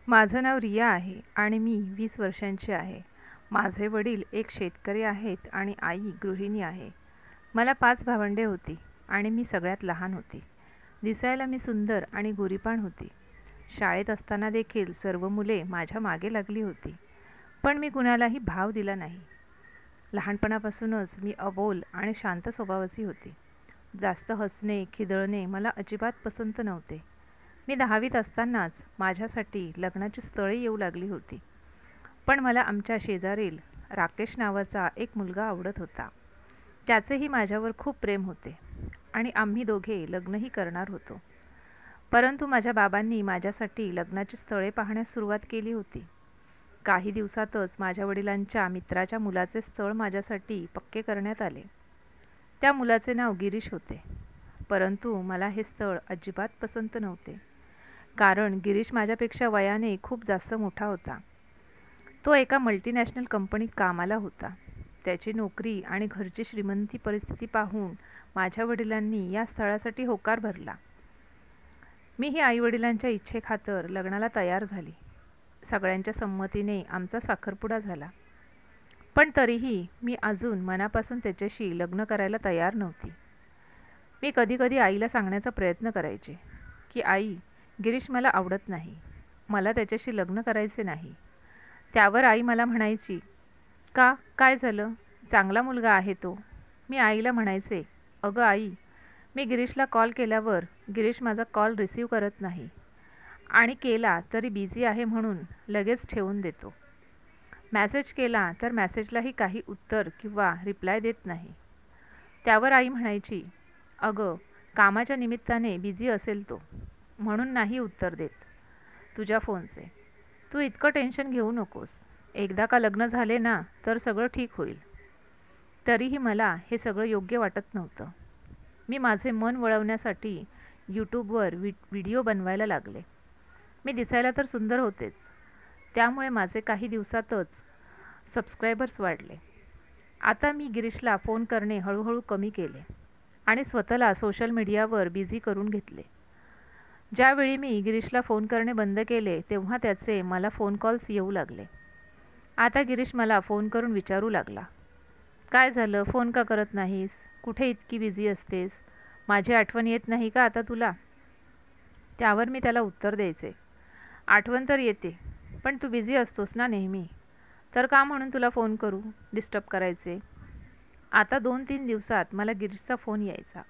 माझं नाव रिया आहे आणि मी 20 वर्षांची आहे. माझे वडील एक शेतकरी आहेत आणि आई गृहिणी आहे. मला 5 भावंडे होती आणि मी सगळ्यात लहान होती. दिसायला मी सुंदर आणि गोरीपाण होती. शाळेत असताना देखील सर्व मुले माझ्या मागे लागली होती, पण मी कुणालाही भाव दिला नाही. लहानपणापासूनच मी अबोल आणि शांत स्वभावाची होती. जास्त हसणे, खिदळणे मला अजिबात पसंत नव्हते. मी 10वीत असतानाच माझ्यासाठी लग्नाची स्थळे येऊ लागली होती. पण मला आमच्या शेजारील राकेश नावाचा एक मुलगा आवडत होता. त्याचेही माझ्यावर खूप प्रेम होते आणि आम्ही दोघे लग्नही करणार होतो. परंतु माझ्या बाबांनी माझ्यासाठी लग्नाची स्थळे पाहण्यास सुरुवात केली होती. काही दिवसातच माझ्या वडिलांच्या मित्राच्या मुलाचे स्थळ माझ्यासाठी पक्के करण्यात आले. त्या मुलाचे नाव गिरीश होते. परंतु मला हे स्थळ अजिबात पसंत नव्हते, कारण गिरीश माझ्यापेक्षा वयाने खूप जास्त मोठा होता. तो एका मल्टीनॅशनल कंपनीत कामाला होता. त्याची नोकरी आणि घरची श्रीमंती परिस्थिती पाहून माझ्या वडिलांनी या स्थळासाठी होकार भरला. मीही आईवडिलांच्या इच्छेखातर लग्नाला तयार झाली. सगळ्यांच्या संमतीने आमचा साखरपुडा झाला. पण तरीही मी अजून मनापासून त्याच्याशी लग्न करायला तयार नव्हती. मी कधीकधी आईला सांगण्याचा प्रयत्न करायचे की आई, गिरीश मला आवडत नाही, मला त्याच्याशी लग्न करायचे नाही. त्यावर आई मला म्हणायची, का, काय झालं, चांगला मुलगा आहे तो. मी आईला म्हणायचे, अगं आई, मी गिरीशला कॉल केल्यावर गिरीश माझा कॉल रिसीव्ह करत नाही आणि केला तरी बिझी आहे म्हणून लगेच ठेवून देतो. मॅसेज केला तर मॅसेजलाही काही उत्तर किंवा रिप्लाय देत नाही. त्यावर आई म्हणायची, अगं, कामाच्या निमित्ताने बिझी असेल तो, म्हणून नाही उत्तर देत तुझ्या फोनचे. तू इतकं टेन्शन घेऊ नकोस. एकदा का लग्न झाले ना तर सगळं ठीक होईल. तरीही मला हे सगळं योग्य वाटत नव्हतं. मी माझे मन वळवण्यासाठी यूट्यूबवर व्हिडिओ बनवायला लागले. मी दिसायला तर सुंदर होतेच, त्यामुळे माझे काही दिवसातच सबस्क्रायबर्स वाढले. आता मी गिरीशला फोन करणे हळूहळू कमी केले आणि स्वतःला सोशल मीडियावर बिझी करून घेतले. ज्यावेळी मी गिरीशला फोन करणे बंद केले तेव्हा त्याचे मला फोन कॉल्स येऊ लागले. आता गिरीश मला फोन करून विचारू लागला, काय झालं, फोन का करत नाहीस, कुठे इतकी बिझी असतेस, माझी आठवण येत नाही का आता तुला. त्यावर मी त्याला उत्तर द्यायचे, आठवण तर येते, पण तू बिझी असतोस ना नेहमी, तर का म्हणून तुला फोन करू, डिस्टर्ब करायचे. आता 2-3 दिवसात मला गिरीशचा फोन यायचा.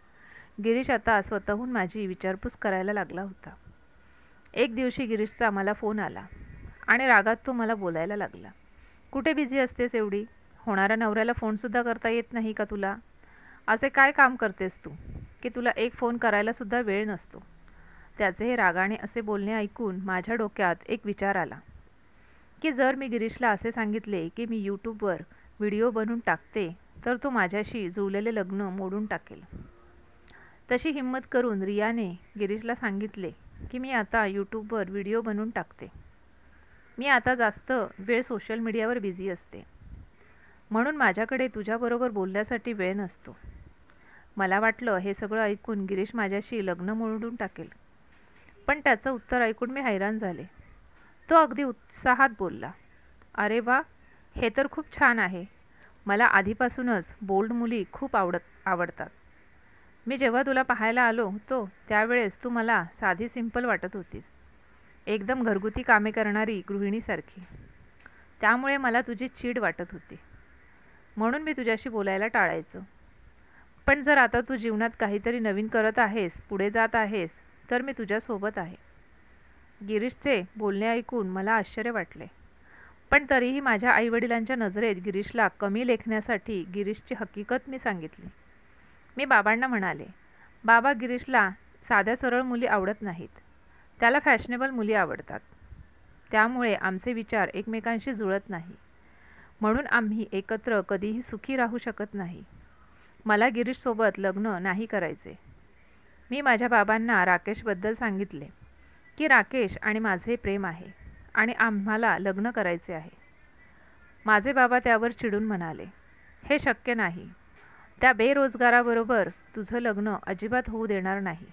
गिरीश आता स्वतःहून माझी विचारपूस करायला लागला होता. एक दिवशी गिरीशचा मला फोन आला आणि रागात तो मला बोलायला लागला, कुठे बिझी असतेस एवढी, होणाऱ्या नवऱ्याला फोनसुद्धा करता येत नाही का तुला, असे काय काम करतेस तू की तुला एक फोन करायलासुद्धा वेळ नसतो. त्याचे हे रागाने असे बोलणे ऐकून माझ्या डोक्यात एक विचार आला की जर मी गिरीशला असे सांगितले की मी यूट्यूबवर व्हिडिओ बनवून टाकते तर तो माझ्याशी जुळलेले लग्न मोडून टाकेल. तशी हिंमत करून रियाने गिरीशला सांगितले की मी आता यूट्यूबवर व्हिडिओ बनवून टाकते. मी आता जास्त वेळ सोशल मीडियावर बिझी असते, म्हणून माझ्याकडे तुझ्याबरोबर बोलण्यासाठी वेळ नसतो. मला वाटलं हे सगळं ऐकून गिरीश माझ्याशी लग्न मोडून टाकेल, पण त्याचं उत्तर ऐकून मी हैराण झाले. तो अगदी उत्साहात बोलला, अरे वा, हे तर खूप छान आहे. मला आधीपासूनच बोल्ड मुली खूप आवडतात. मी जेव्हा तुला पाहायला आलो होतो त्यावेळेस तू मला साधी सिंपल वाटत होतीस, एकदम घरगुती कामे करणारी गृहिणीसारखी. त्यामुळे मला तुझी चीड वाटत होती, म्हणून मी तुझ्याशी बोलायला टाळायचो. पण जर आता तू जीवनात काहीतरी नवीन करत आहेस, पुढे जात आहेस, तर मी तुझ्यासोबत आहे. गिरीशचे बोलणे ऐकून मला आश्चर्य वाटले, पण तरीही माझ्या आईवडिलांच्या नजरेत गिरीशला कमी लेखण्यासाठी गिरीशची हकीकत मी सांगितली. मी बाबांना म्हणाले, बाबा, गिरीशला साध्या सरळ मुली आवडत नाहीत, त्याला फॅशनेबल मुली आवडतात. त्यामुळे आमचे विचार एकमेकांशी जुळत नाही, म्हणून आम्ही एकत्र कधीही सुखी राहू शकत नाही. मला गिरीशसोबत लग्न नाही करायचे. मी माझ्या बाबांना राकेशबद्दल सांगितले की राकेश आणि माझे प्रेम आहे आणि आम्हाला लग्न करायचे आहे. माझे बाबा त्यावर चिडून म्हणाले, हे शक्य नाही, त्या बेरोजगाराबरोबर तुझं लग्न अजिबात होऊ देणार नाही.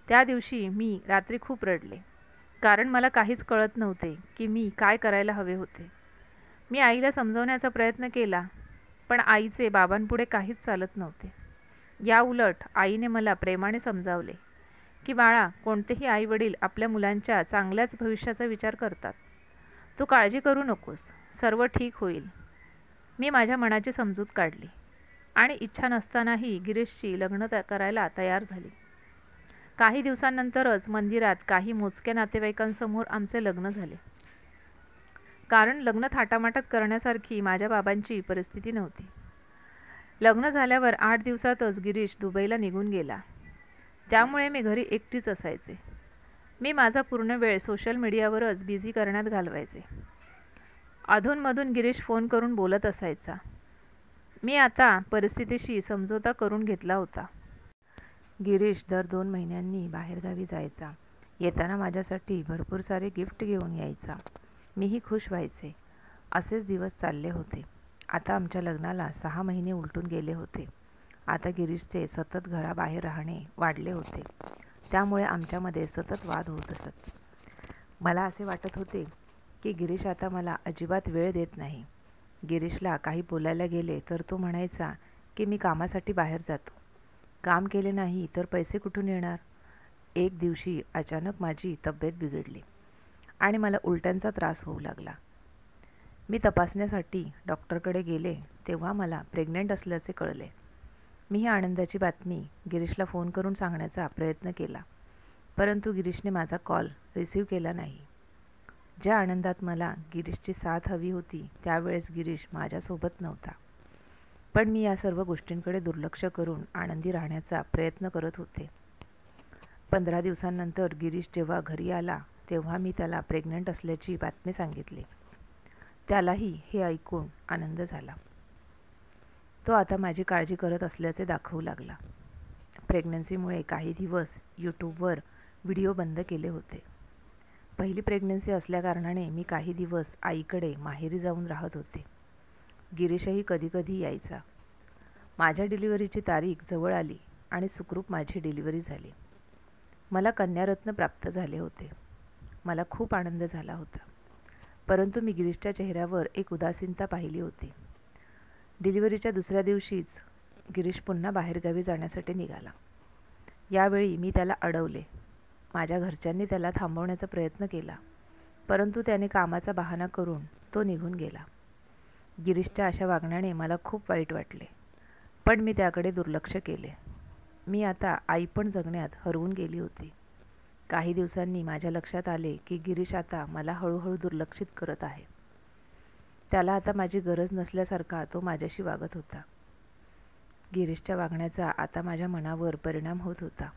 त्या दिवशी मी रात्री खूप रडले. कारण मला काहीच कळत नव्हते की मी काय करायला हवे होते. मी आईला समजवण्याचा प्रयत्न केला, पण आईचे बाबांपुढे काहीच चालत नव्हते. याउलट आईने मला प्रेमाने समजावले की बाळा, कोणतेही आईवडील आपल्या मुलांच्या चांगल्याच भविष्याचा विचार करतात. तू काळजी करू नकोस, सर्व ठीक होईल. मी माझ्या मनाची समजूत काढली आणि इच्छा नसतानाही गिरीशशी लग्न करायला तयार झाली. काही दिवसांनंतरच मंदिरात काही मोजक्या नातेवाईकांसमोर आमचे लग्न झाले. कारण लग्न थाटामाटात करण्यासारखी माझ्या बाबांची परिस्थिती नव्हती. लग्न झाल्यावर 8 दिवसातच गिरीश दुबईला निघून गेला. त्यामुळे मी घरी एकटीच असायचे. मी माझा पूर्ण वेळ सोशल मीडियावरच बिझी करण्यात घालवायचे. अधूनमधून गिरीश फोन करून बोलत असायचा. मी आता परिस्थितीशी समझोता करून घेतला होता. गिरीश दर 2 महिन्यांनी बाहेरगावी जायचा. येताना माझ्यासाठी भरपूर सारे गिफ्ट घेऊन यायचा. मीही खुश व्हायचे. असेच दिवस चालले होते. आता आमच्या लग्नाला 6 महिने उलटून गेले होते. आता गिरीशचे सतत घराबाहेर राहणे वाढले होते. त्यामुळे आमच्यामध्ये सतत वाद होत असत. मला असे वाटत होते की गिरीश आता मला अजिबात वेळ देत नाही. गिरीशला काही बोलायला गेले तर तो म्हणायचा की मी कामासाठी बाहेर जातो. काम केले नाही तर पैसे कुठून येणार? एक दिवशी अचानक माझी तब्येत बिघडली आणि मला उलट्यांचा त्रास होऊ लागला. मी तपासण्यासाठी डॉक्टरकडे गेले तेव्हा मला प्रेग्नंट असल्याचे कळले. मी ही आनंदाची बातमी गिरीशला फोन करून सांगण्याचा प्रयत्न केला, परंतु गिरीशने माझा कॉल रिसीव्ह केला नाही. ज्या आनंदात मला गिरीशची साथ हवी होती त्यावेळेस गिरीश माझ्यासोबत नव्हता. पण मी या सर्व गोष्टींकडे दुर्लक्ष करून आनंदी राहण्याचा प्रयत्न करत होते. 15 दिवसांनंतर गिरीश जेव्हा घरी आला तेव्हा मी त्याला प्रेग्नंट असल्याची बातमी सांगितली. त्यालाही हे ऐकून आनंद झाला. तो आता माझी काळजी करत असल्याचे दाखवू लागला. प्रेग्नन्सीमुळे काही दिवस यूट्यूबवर व्हिडिओ बंद केले होते. पहिली प्रेग्नन्सी असल्याकारणाने मी काही दिवस आईकडे माहेरी जाऊन राहत होते. गिरीशही कधीकधी यायचा. माझ्या डिलिव्हरीची तारीख जवळ आली आणि सुखरूप माझी डिलिव्हरी झाली. मला कन्यारत्न प्राप्त झाले होते. मला खूप आनंद झाला होता. परंतु मी गिरीशच्या चेहऱ्यावर एक उदासीनता पाहिली होती. डिलिव्हरीच्या दुसऱ्या दिवशीच गिरीश पुन्हा बाहेरगावी जाण्यासाठी निघाला. यावेळी मी त्याला अडवले. माझ्या घरच्यांनी त्याला थांबवण्याचा प्रयत्न केला, परंतु त्याने कामाचा बहाणा करून तो निघून गेला. गिरीशच्या अशा वागण्याने मला खूप वाईट वाटले, पण मी त्याकडे दुर्लक्ष केले. मी आता आई पण जगण्यात हरवून गेली होती. काही दिवसांनी माझ्या लक्षात आले की गिरीश आता मला हळूहळू दुर्लक्षित करत आहे. त्याला आता माझी गरज नसल्यासारखा तो माझ्याशी वागत होता. गिरीशच्या वागण्याचा आता माझ्या मनावर परिणाम होत होता.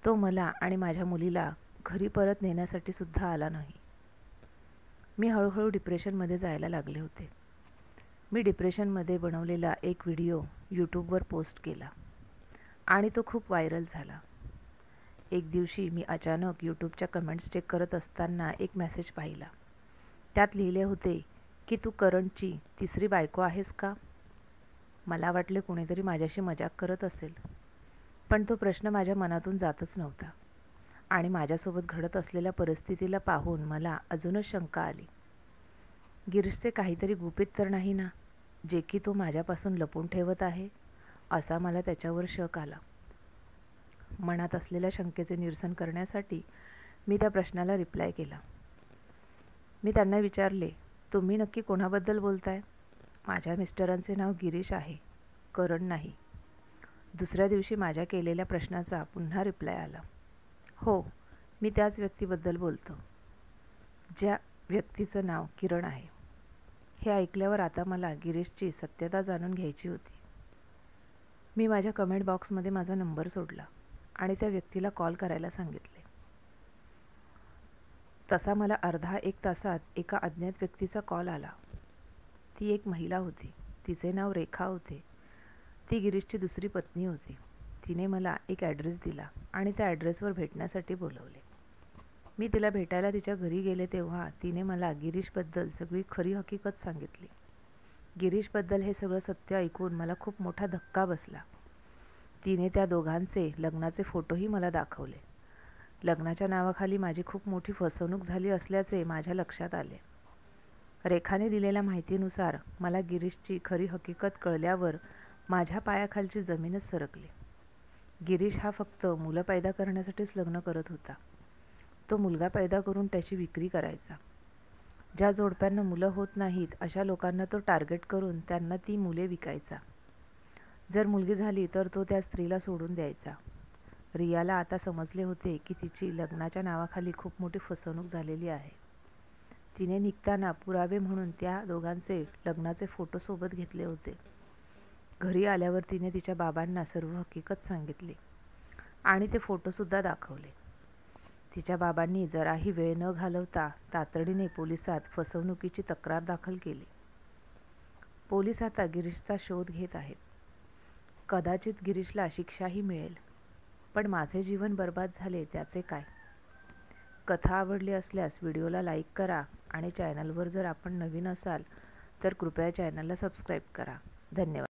तो मला आणि माझ्या मुलीला घरी परत नेण्यासाठी सुद्धा आला नाही. मी हळूहळू डिप्रेशनमध्ये जायला लागले होते. मी डिप्रेशनमध्ये बनवलेला एक व्हिडिओ यूट्यूबवर पोस्ट केला आणि तो खूप व्हायरल झाला. एक दिवशी मी अचानक यूट्यूबच्या कमेंट्स चेक करत असताना एक मेसेज पाहिला. त्यात लिहिले होते की तू करणची तिसरी बायको आहेस का? मला वाटले कोणीतरी माझ्याशी मजाक करत असेल, पण तो प्रश्न माझ्या मनातून जातच नव्हता आणि माझ्यासोबत घडत असलेल्या परिस्थितीला पाहून मला अजूनच शंका आली. गिरीशचे काहीतरी गुपित तर नाही ना, जे की तो माझ्यापासून लपून ठेवत आहे, असा मला त्याच्यावर शक आला. मनात असलेल्या शंकेचे निरसन करण्यासाठी मी त्या प्रश्नाला रिप्लाय केला. मी त्यांना विचारले, तुम्ही नक्की कोणाबद्दल बोलताय? माझ्या मिस्टरांचे नाव गिरीश आहे, करण नाही. दुसऱ्या दिवशी माझ्या केलेल्या प्रश्नाचा पुन्हा रिप्लाय आला. हो, मी त्याच व्यक्तीबद्दल बोलतो, ज्या व्यक्तीचं नाव किरण आहे. हे ऐकल्यावर आता मला गिरीशची सत्यता जाणून घ्यायची होती. मी माझ्या कमेंट बॉक्समध्ये माझा नंबर सोडला आणि त्या व्यक्तीला कॉल करायला सांगितले. तसा मला अर्धा एक तासात एका अज्ञात व्यक्तीचा कॉल आला. ती एक महिला होती. तिचे नाव रेखा होते. ती गिरीशची दुसरी पत्नी होती. तिने मला एक ॲड्रेस दिला आणि त्या ॲड्रेसवर भेटण्यासाठी बोलवले. मी तिला भेटायला तिच्या घरी गेले तेव्हा तिने मला गिरीशबद्दल सगळी खरी हकीकत सांगितली. गिरीशबद्दल हे सगळं सत्य ऐकून मला खूप मोठा धक्का बसला. तिने त्या दोघांचे लग्नाचे फोटोही मला दाखवले. लग्नाच्या नावाखाली माझी खूप मोठी फसवणूक झाली असल्याचे माझ्या लक्षात आले. रेखाने दिलेल्या माहितीनुसार मला गिरीशची खरी हकीकत कळल्यावर माझ्या पायाखालची जमीनच सरकली. गिरीश हा फक्त मुलं पैदा करण्यासाठीच लग्न करत होता. तो मुलगा पैदा करून त्याची विक्री करायचा. ज्या जोडप्यांना मुलं होत नाहीत अशा लोकांना तो टार्गेट करून त्यांना ती मुले विकायचा. जर मुलगी झाली तर तो त्या स्त्रीला सोडून द्यायचा. रियाला आता समजले होते की तिची लग्नाच्या नावाखाली खूप मोठी फसवणूक झालेली आहे. तिने निघताना पुरावे म्हणून त्या दोघांचे लग्नाचे फोटो सोबत घेतले होते. घरी आल्यावर तिने तिच्या बाबांना सर्व हकीकत सांगितली आणि ते फोटोसुद्धा दाखवले. तिच्या बाबांनी जराही वेळ न घालवता तातडीने पोलिसात फसवणुकीची तक्रार दाखल केली. पोलीस आता गिरीशचा शोध घेत आहेत. कदाचित गिरीशला शिक्षाही मिळेल. पण माझे जीवन बर्बाद झाले त्याचे काय? कथा आवडली असल्यास व्हिडिओला लाईक करा आणि चॅनलवर जर आपण नवीन असाल तर कृपया चॅनलला सबस्क्राईब करा. धन्यवाद.